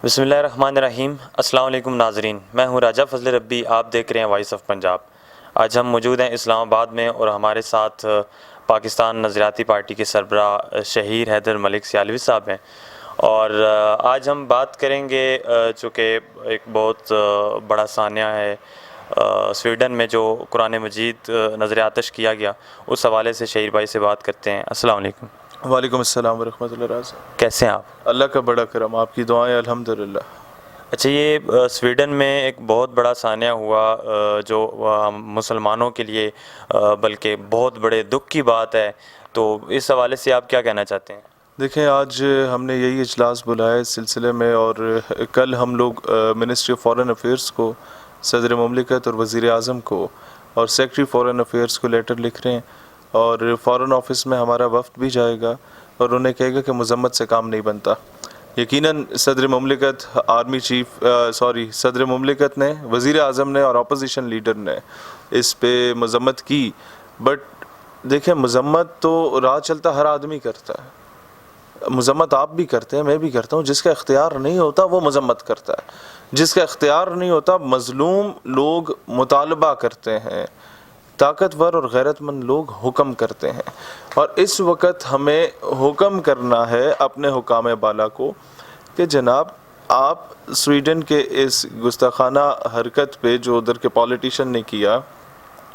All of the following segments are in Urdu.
بسم اللہ الرحمن الرحیم۔ السلام علیکم ناظرین، میں ہوں راجہ فضل ربی، آپ دیکھ رہے ہیں وائس آف پنجاب۔ آج ہم موجود ہیں اسلام آباد میں اور ہمارے ساتھ پاکستان نظریاتی پارٹی کے سربراہ شہیر حیدر ملک سیالوی صاحب ہیں، اور آج ہم بات کریں گے چونکہ ایک بہت بڑا سانحہ ہے سویڈن میں جو قرآن مجید نظر آتش کیا گیا، اس حوالے سے شہیر بھائی سے بات کرتے ہیں۔ السلام علیکم۔ وعلیکم السلام ورحمۃ اللہ راز۔ کیسے ہیں آپ؟ اللہ کا بڑا کرم، آپ کی دعائیں الحمدللہ۔ اچھا، یہ سویڈن میں ایک بہت بڑا سانحہ ہوا جو مسلمانوں کے لیے بلکہ بہت بڑے دکھ کی بات ہے، تو اس حوالے سے آپ کیا کہنا چاہتے ہیں؟ دیکھیں، آج ہم نے یہی اجلاس بلایا اس سلسلے میں، اور کل ہم لوگ منسٹری آف فارن افیئرس کو، صدر مملکت اور وزیر اعظم کو اور سیکرٹری فارن افیئرس کو لیٹر لکھ رہے ہیں، اور فارن آفس میں ہمارا وفد بھی جائے گا اور انہیں کہے گا کہ مذمت سے کام نہیں بنتا۔ یقیناً صدر مملکت نے، وزیر اعظم نے اور اپوزیشن لیڈر نے اس پہ مذمت کی، بٹ دیکھیں، مذمت تو راہ چلتا ہر آدمی کرتا ہے۔ مذمت آپ بھی کرتے ہیں، میں بھی کرتا ہوں۔ جس کا اختیار نہیں ہوتا وہ مذمت کرتا ہے، جس کا اختیار نہیں ہوتا مظلوم لوگ مطالبہ کرتے ہیں، طاقتور اور غیرت مند لوگ حکم کرتے ہیں، اور اس وقت ہمیں حکم کرنا ہے اپنے حکام بالا کو کہ جناب، آپ سویڈن کے اس گستاخانہ حرکت پہ جو ادھر کے پولیٹیشین نے کیا،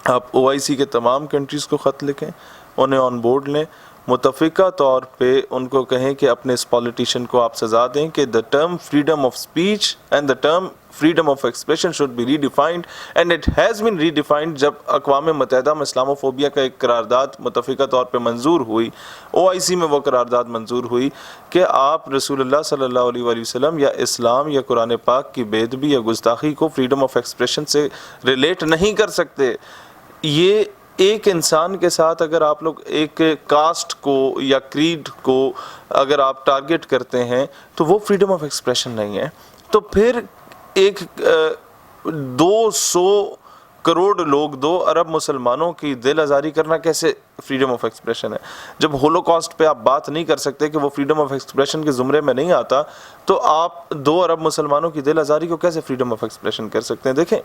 آپ OIC کے تمام کنٹریز کو خط لکھیں، انہیں آن بورڈ لیں، متفقہ طور پہ ان کو کہیں کہ اپنے اس پولیٹیشین کو آپ سزا دیں کہ the term freedom of speech and the term freedom of expression should be redefined, and it has been redefined۔ جب اقوام متحدہ میں اسلاموفوبیا کا ایک قرارداد متفقہ طور پہ منظور ہوئی، OIC میں وہ قرارداد منظور ہوئی کہ آپ رسول اللہ صلی اللہ علیہ وآلہ وسلم یا اسلام یا قرآن پاک کی بے ادبی یا گستاخی کو فریڈم آف ایکسپریشن سے ریلیٹ نہیں کر سکتے۔ یہ ایک انسان کے ساتھ اگر آپ لوگ ایک کاسٹ کو یا کریڈ کو اگر آپ ٹارگٹ کرتے ہیں تو وہ فریڈم آف ایکسپریشن نہیں ہے۔ تو پھر ایک 200 کروڑ لوگ، 2 ارب مسلمانوں کی دل آزاری کرنا کیسے فریڈم آف ایکسپریشن ہے؟ جب ہولوکاسٹ پہ آپ بات نہیں کر سکتے کہ وہ فریڈم آف ایکسپریشن کے زمرے میں نہیں آتا، تو آپ 2 ارب مسلمانوں کی دل آزاری کو کیسے فریڈم آف ایکسپریشن کر سکتے ہیں؟ دیکھیں،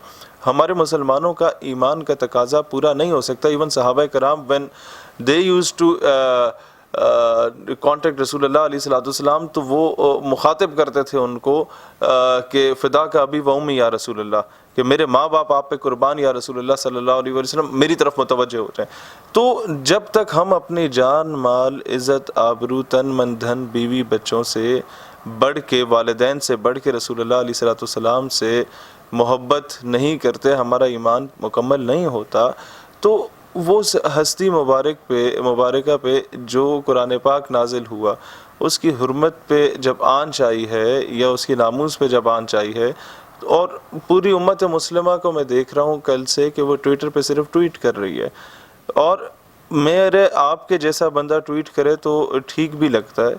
ہمارے مسلمانوں کا ایمان کا تقاضا پورا نہیں ہو سکتا۔ ایون صحابہ کرام when they used to contact رسول اللہ علیہ السلام، تو وہ مخاطب کرتے تھے ان کو کہ فدا کا ابی و امی یا رسول اللہ، کہ میرے ماں باپ آپ پہ قربان یا رسول اللہ صلی اللہ علیہ وسلم، میری طرف متوجہ ہو جائیں۔ تو جب تک ہم اپنی جان، مال، عزت، آبرو، تن من دھن، بیوی بچوں سے بڑھ کے، والدین سے بڑھ کے رسول اللہ علیہ السلام سے محبت نہیں کرتے، ہمارا ایمان مکمل نہیں ہوتا۔ تو وہ ہستی مبارکہ پہ جو قرآن پاک نازل ہوا، اس کی حرمت پہ جب آنچ آئی ہے یا اس کی ناموس پہ جب آنچ آئی ہے، اور پوری امت مسلمہ کو میں دیکھ رہا ہوں کل سے کہ وہ ٹویٹر پہ صرف ٹویٹ کر رہی ہے، اور میرے آپ کے جیسا بندہ ٹویٹ کرے تو ٹھیک بھی لگتا ہے،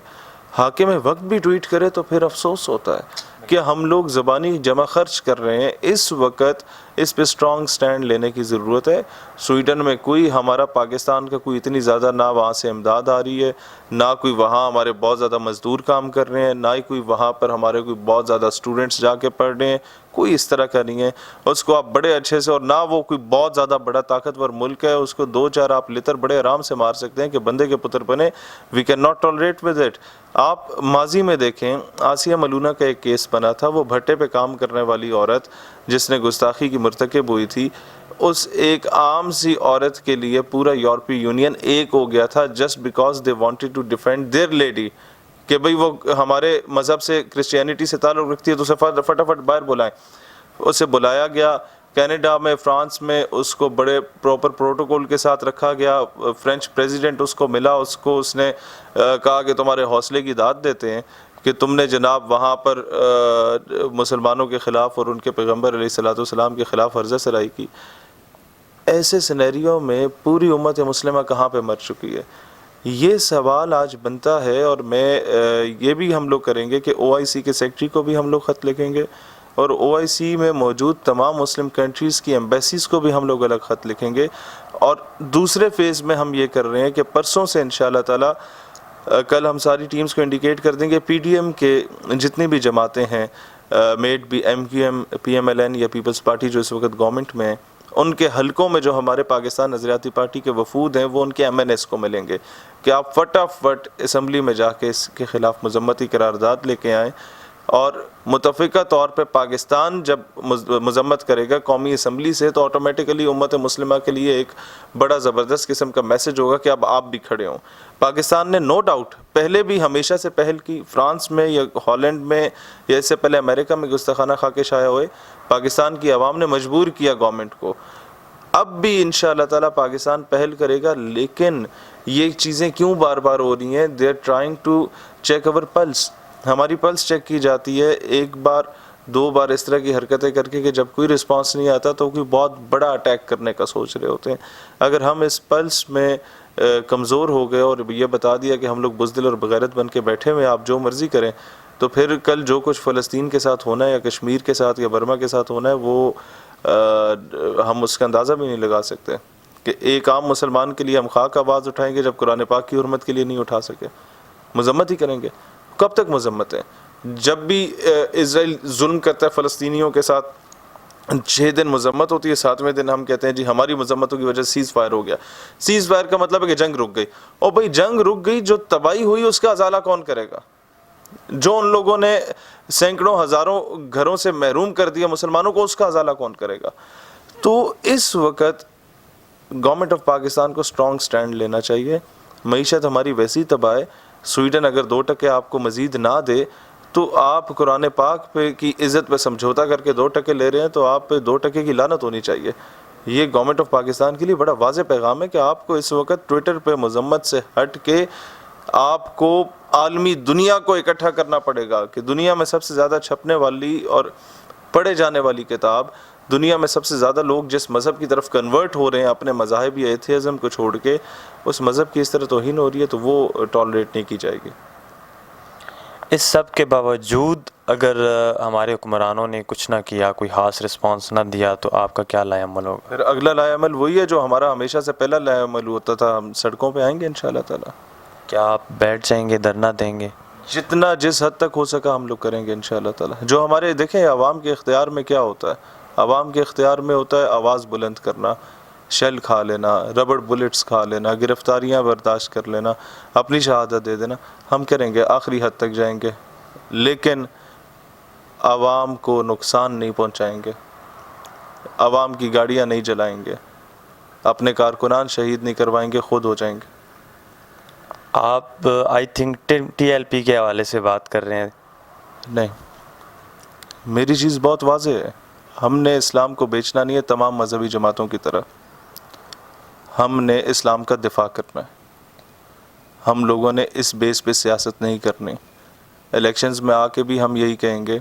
حاکم وقت بھی ٹویٹ کرے تو پھر افسوس ہوتا ہے کہ ہم لوگ زبانی جمع خرچ کر رہے ہیں۔ اس وقت اس پہ سٹرونگ سٹینڈ لینے کی ضرورت ہے۔ سویڈن میں کوئی ہمارا پاکستان کا کوئی اتنی زیادہ نہ وہاں سے امداد آ رہی ہے، نہ کوئی وہاں ہمارے بہت زیادہ مزدور کام کر رہے ہیں، نہ ہی کوئی وہاں پر ہمارے کوئی بہت زیادہ اسٹوڈنٹس جا کے پڑھ رہے ہیں، کوئی اس طرح کا نہیں ہے۔ اس کو آپ بڑے اچھے سے، اور نہ وہ کوئی بہت زیادہ بڑا طاقتور ملک ہے، اس کو 2-4 آپ لتر بڑے آرام سے مار سکتے ہیں کہ بندے کے پتر بنے۔ We can not tolerate with it. آپ ماضی میں دیکھیں، آسیہ ملونہ کا ایک کیس بنا تھا، وہ بھٹے پہ کام کرنے والی عورت جس نے گستاخی کی مرتکب ہوئی تھی، اس ایک عام سی عورت کے لیے پورا یورپی یونین ایک ہو گیا تھا just because they wanted to defend their lady, کہ بھئی وہ ہمارے مذہب سے، کرسچینٹی سے تعلق رکھتی ہے تو اسے فٹافٹ باہر بلائیں۔ اسے بلایا گیا کینیڈا میں، فرانس میں، اس کو بڑے پراپر پروٹوکول کے ساتھ رکھا گیا۔ فرینچ پریزیڈنٹ اس کو ملا، اس نے کہا کہ تمہارے حوصلے کی داد دیتے ہیں کہ تم نے جناب وہاں پر مسلمانوں کے خلاف اور ان کے پیغمبر علیہ السلام کے خلاف ورزہ سرائی کی۔ ایسے سینیریو میں پوری امت مسلمہ کہاں پہ مر چکی ہے؟ یہ سوال آج بنتا ہے، اور میں یہ بھی ہم لوگ کریں گے کہ OIC کے سیکرٹری کو بھی ہم لوگ خط لکھیں گے، اور OIC میں موجود تمام مسلم کنٹریز کی ایمبیسیز کو بھی ہم لوگ الگ خط لکھیں گے۔ اور دوسرے فیز میں ہم یہ کر رہے ہیں کہ پرسوں سے انشاءاللہ تعالی کل ہم ساری ٹیمز کو انڈیکیٹ کر دیں گے. پی ڈی ایم کے جتنی بھی جماعتیں ہیں, might be M Q M, P M L N یا پیپلز پارٹی جو اس وقت گورنمنٹ میں ہیں, ان کے حلقوں میں جو ہمارے پاکستان نظریاتی پارٹی کے وفود ہیں وہ ان کے ایم این ایس کو ملیں گے کہ آپ فٹافٹ اسمبلی میں جا کے اس کے خلاف مذمتی قرارداد لے کے آئیں, اور متفقہ طور پہ پاکستان جب مذمت کرے گا قومی اسمبلی سے تو آٹومیٹیکلی امت مسلمہ کے لیے ایک بڑا زبردست قسم کا میسج ہوگا کہ اب آپ بھی کھڑے ہوں. پاکستان نے نو ڈاؤٹ پہلے بھی ہمیشہ سے پہل کی, فرانس میں یا ہالینڈ میں یا اس سے پہلے امریکہ میں گستاخانہ خاکے شائع ہوئے, پاکستان کی عوام نے مجبور کیا گورنمنٹ کو. اب بھی انشاءاللہ تعالیٰ پاکستان پہل کرے گا, لیکن یہ چیزیں کیوں بار بار ہو رہی ہیں؟ They are trying to check our pulse. ہماری پلس چیک کی جاتی ہے ایک بار دو بار اس طرح کی حرکتیں کر کے کہ جب کوئی رسپانس نہیں آتا تو کوئی بہت بڑا اٹیک کرنے کا سوچ رہے ہوتے ہیں. اگر ہم اس پلس میں کمزور ہو گئے اور یہ بتا دیا کہ ہم لوگ بزدل اور بغیرت بن کے بیٹھے ہوئے آپ جو مرضی کریں, تو پھر کل جو کچھ فلسطین کے ساتھ ہونا ہے یا کشمیر کے ساتھ یا برما کے ساتھ ہونا ہے وہ ہم اس کا اندازہ بھی نہیں لگا سکتے کہ ایک عام مسلمان کے لیے ہم خاک آواز اٹھائیں گے جب قرآن پاک کی حرمت کے لیے نہیں اٹھا سکے. مذمت ہی کریں گے. کب تک مذمت ہے؟ جب بھی اسرائیل ظلم کرتا ہے فلسطینیوں کے ساتھ 6 دن مذمت ہوتی ہے, 7ویں دن ہم کہتے ہیں جی ہماری مذمتوں کی وجہ سے سیز فائر ہو گیا. سیز فائر کا مطلب ہے کہ جنگ رک گئی. اور بھائی جنگ رک گئی, جو تباہی ہوئی اس کا ازالہ کون کرے گا؟ جو ان لوگوں نے سینکڑوں ہزاروں گھروں سے محروم کر دیا مسلمانوں کو, اس کا ازالہ کون کرے گا؟ تو اس وقت گورنمنٹ آف پاکستان کو اسٹرانگ سٹینڈ لینا چاہیے. معیشت ہماری ویسی تباہ ہے, سویڈن اگر 2% آپ کو مزید نہ دے تو آپ قرآن پاک پہ کی عزت پہ سمجھوتا کر کے 2% لے رہے ہیں, تو آپ پہ 2% کی لعنت ہونی چاہیے. یہ گورنمنٹ آف پاکستان کے لیے بڑا واضح پیغام ہے کہ آپ کو اس وقت ٹویٹر پہ مذمت سے ہٹ کے آپ کو عالمی دنیا کو اکٹھا کرنا پڑے گا کہ دنیا میں سب سے زیادہ چھپنے والی اور پڑھے جانے والی کتاب, دنیا میں سب سے زیادہ لوگ جس مذہب کی طرف کنورٹ ہو رہے ہیں اپنے مذاہبی ایتھیزم کو چھوڑ کے, اس مذہب کی اس طرح توہین ہو رہی ہے, تو وہ ٹالریٹ نہیں کی جائے گی. اس سب کے باوجود اگر ہمارے حکمرانوں نے کچھ نہ کیا, کوئی خاص رسپانس نہ دیا, تو آپ کا کیا لائے عمل ہوگا؟ پھر اگلا لائے عمل وہی ہے جو ہمارا ہمیشہ سے پہلا لائے عمل ہوتا تھا, ہم سڑکوں پہ آئیں گے انشاءاللہ تعالی. کیا آپ بیٹھ جائیں گے, دھرنا دیں گے؟ جتنا جس حد تک ہو سکا ہم لوگ کریں گے انشاءاللہ تعالی. جو ہمارے دیکھیں عوام کے اختیار میں کیا ہوتا ہے, عوام کے اختیار میں ہوتا ہے آواز بلند کرنا, شیل کھا لینا, ربڑ بلٹس کھا لینا, گرفتاریاں برداشت کر لینا, اپنی شہادت دے دینا. ہم کریں گے, آخری حد تک جائیں گے, لیکن عوام کو نقصان نہیں پہنچائیں گے, عوام کی گاڑیاں نہیں جلائیں گے, اپنے کارکنان شہید نہیں کروائیں گے, خود ہو جائیں گے. آپ I think T L P کے حوالے سے بات کر رہے ہیں. نہیں, میری چیز بہت واضح ہے. ہم نے اسلام کو بیچنا نہیں ہے تمام مذہبی جماعتوں کی طرح. ہم نے اسلام کا دفاع کرنا ہے. ہم لوگوں نے اس بیس پہ سیاست نہیں کرنی. الیکشنز میں آ کے بھی ہم یہی کہیں گے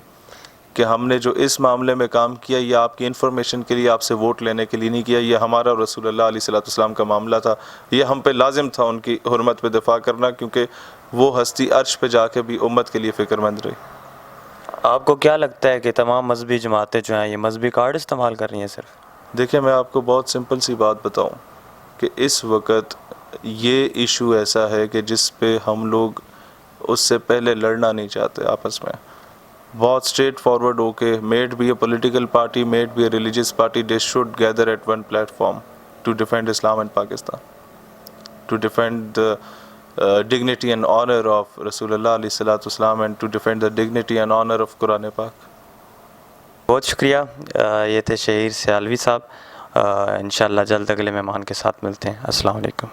کہ ہم نے جو اس معاملے میں کام کیا یہ آپ کی انفارمیشن کے لیے, آپ سے ووٹ لینے کے لیے نہیں کیا. یہ ہمارا رسول اللہ علیہ الصلوۃ والسلام کا معاملہ تھا. یہ ہم پہ لازم تھا ان کی حرمت پہ دفاع کرنا, کیونکہ وہ ہستی عرش پہ جا کے بھی امت کے لیے فکر مند رہی. آپ کو کیا لگتا ہے کہ تمام مذہبی جماعتیں جو ہیں یہ مذہبی کارڈ استعمال کر رہی ہیں صرف؟ دیکھیں, میں آپ کو بہت سمپل سی بات بتاؤں کہ اس وقت یہ ایشو ایسا ہے کہ جس پہ ہم لوگ اس سے پہلے لڑنا نہیں چاہتے آپس میں. بہت اسٹریٹ فارورڈ ہو کے, might be a political party, might be a religious party, they should gather at one platform to defend Islam and Pakistan, to defend the dignity and honor of رسول اللہ علیہ الصلوۃ والسلام and to defend the dignity and honor of قرآن پاک. بہت شکریہ. یہ تھے شہیر سیالوی صاحب. انشاءاللہ جلد اگلے مہمان کے ساتھ ملتے ہیں. السلام علیکم.